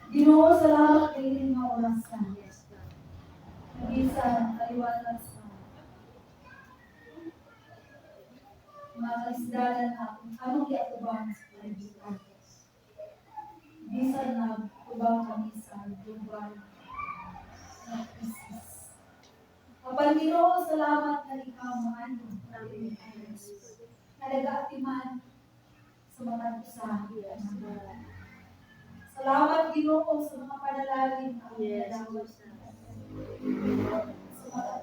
Ginoo, salamat kayo nga orasan. Nabisan, aliwalas na. Mga kaisdanan ako, anong iatubang sa kalibutan? Bisan na ubang kami sa global na krisis. Kapag Ginoo, salamat na ikaw maano. Na nag-aatiman sa mga usaha. Salamat Ginoo sa mga panalangin na pinadawat sa mga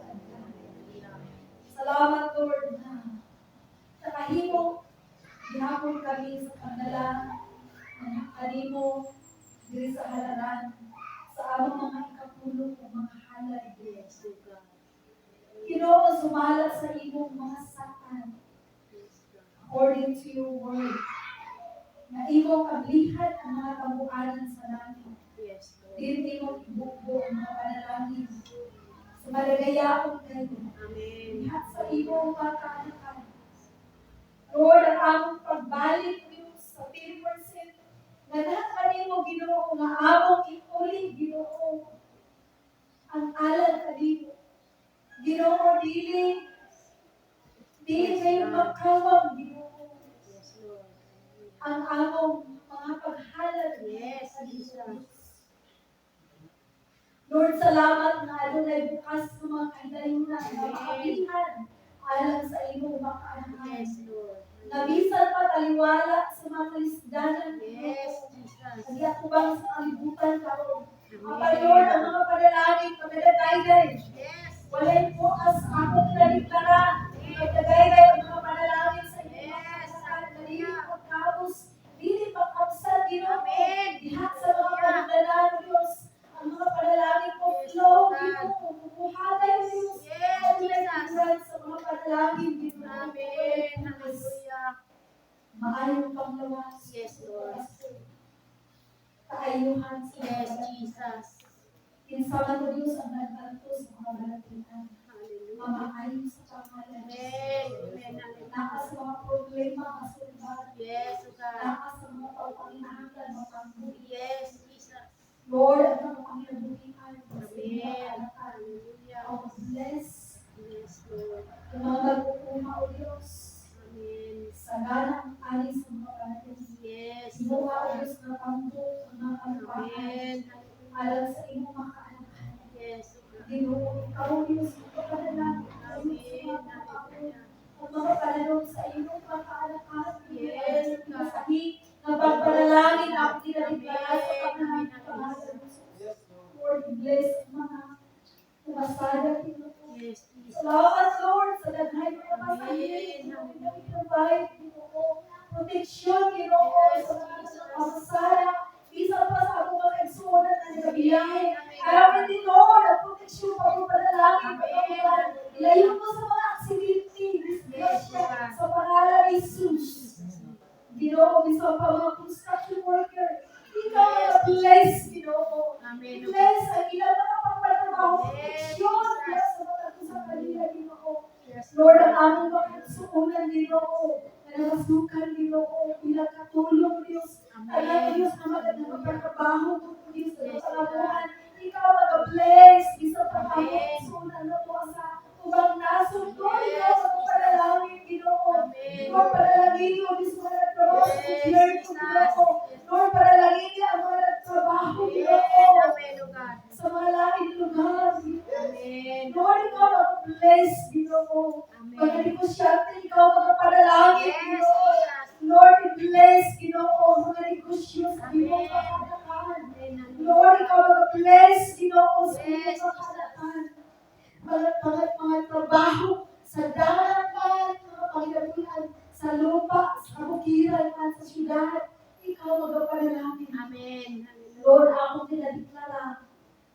tanda. Salamat Lord na nakahimo gihapon kami sa panalangin na kanimo diri sa halalan sa among mga ikapulong o mga halad. Ginoo, sumala sa imong mga saan according to your word na imong kablihan ang mga kabuhanan sa langit. Dili mo ibubo ang mga panalangin sa malagayaon kayo. Lahat sa imong mga kaanakan. Lord, ang among pagbalik niyo sa 10% na lahat kanimo Ginoo nga among iuli Ginoo ang alad kanimo. Ginoo, dili kayo makawag Ginoo ang among mga paghalad. Lord, salamat na adunay bukas sa mga kahidayunan na makapihan alang sa imong makaanahan. Nabisan pa taliwala sa mga kalisdanan. Nagiyatubang sa kalibutan karon. Apa Lord, ang mga panalangin pagdagayday. Walay bukas ako tinadiklara. Pagdagayday ang mga panalangin sa imong makaanahan. Dili pagkabos, dili pagkabsal, Ginoo. Diha sa mga pandalan, Diyos. Ang mga panalangin ko flow, Ginoo. Bubuhaday, Diyos. Pagdagayday sa mga panalangin, Ginoo. Maayong panglawas. Kaayuhan sa mga Kinsama ko Diyos ang nagkanto sa mga balatian. Mamaayon sa pangalan. Nakas sa mga problema, masulban. Nakas sa mga pagpanginahangan, matambuhi. Lord, ang mga panginabuhian. Ang bless. Ang mga nagpupuma o Diyos. Sa ganang alis sa mga balatian. Sinuha o Diyos na tambo, ang mga kalupahan. Alam sa iyong makaanahan. Ginoo, ikaw Diyos, magpapadalangin sa iyong mga kapatid. Ang mga panalong sa iyong makaanahan. Masahi na pagpadalangin ako tinadiklara sa pagnahan ng pangalan. Lord, bless ang mga pumasada. Salamat Lord sa daghay mga pasahin. Provide, Ginoo. Proteksyon, Ginoo, sa mga pumasada. Isa pa sa ako mga eksunan na nagabiyahe. Ayaw natin, Lord, ang proteksyon pa yung panalangin. Ilayo mo sa mga aksidente, disgrasya, sa pangalan ni Jesus. Ginoo, isa pa mga construction worker. Ikaw ang bless, Ginoo. Bless ang ilang mga pagpatrabaho. Proteksyon, bless sa mga sa kanila, Ginoo. Lord, ang among mga eksunan, Ginoo. Na nakasukan, Ginoo. Bilang katulong, Diyos. Alam Diyos na magandang pagtrabaho mo, Diyos, sa pangalaman. Ikaw mag-bless, isa pa kami, sunan na po sa ubang nasod. Lord, ikaw magpapanalangin, Ginoo. Lord, panalangin niyo, Diyos, mga nagtrabaho sa gobyerno, Ginoo. Lord, panalangin niyo ang mga nagtrabaho, Ginoo. Sa mga laking lugar, Ginoo. Lord, ikaw mag-bless, Ginoo. Mga negosyante, ikaw magpapanalangin, Ginoo. Lord, bless, Ginoo, mga negosyo sa iyong kakanakan. Lord, ikaw mag-bless, Ginoo, sa iyong kakanakan. Mga trabaho sa dagat man, mga panginabulan, sa lupa, sa kabukiran man, sa syudad. Ikaw magpapanalangin. Lord, ako tinadiklara.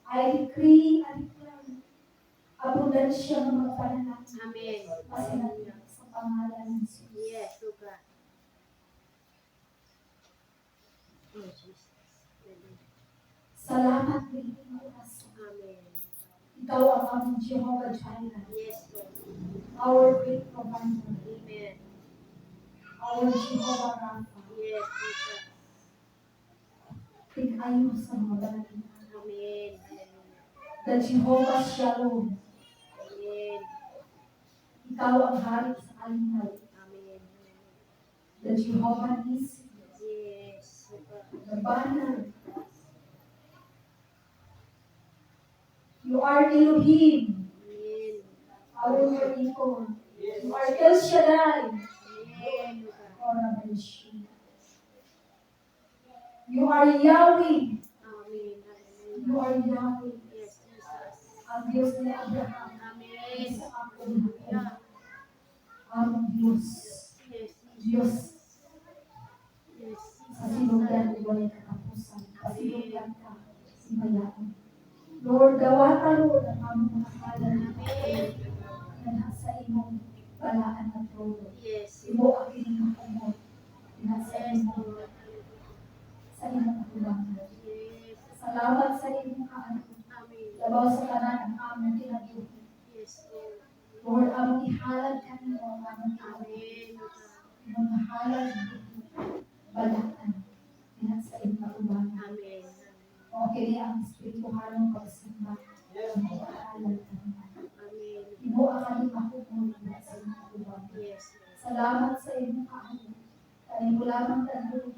I decree, I declare. Abundansya ng mga panalangin. Pasalamat sa pangalan ng Jesus. Salamat din oras. Ikaw ang aming Jehovah Jireh. Our great provider. Our Jehovah Rapha. Tig-ayo sa mga balangin. Amen. The Jehovah Shalom. Amen. Ikaw ang hari sa kalinaw. Amen. The Jehovah Nissi. Yes. The banner. You are Elohim, Amen. our Creator. You are El Shaddai. Amen. Ora Beshi. You are Yahweh. Amen. You are Yahweh. Yes, Jesus. Ang Diyos ni Abraham. Amen. Sa ako na Yeah. ang Diyos. Yes. Diyos. Yes. Sa sinugdan ko walay katapusan. Sa sinugdan ka, simayaan. Lord, dawata Lord ang among mga kalan. Na sa imong balaan at trono. Yes. Imo ang inyong makumot. Sa Yes, imong Lord. sa imong kakulangan. Yes. Salamat sa imong kaanak. Amen. Labaw sa kanan ang among kinabuhi. Yes, Lord. Lord, among ihalad kanimo ang among Amen. kinabuhi. Imong mahalad balaan. Sa imong kakulangan. Amen. O kini ang espirituhanong pagsimba. Imong mahalad kanimo. Amen. Imo ang aming mahukmon sa imong kakulangan. Yes. Salamat sa imong kaanak. Kanimo lamang tanong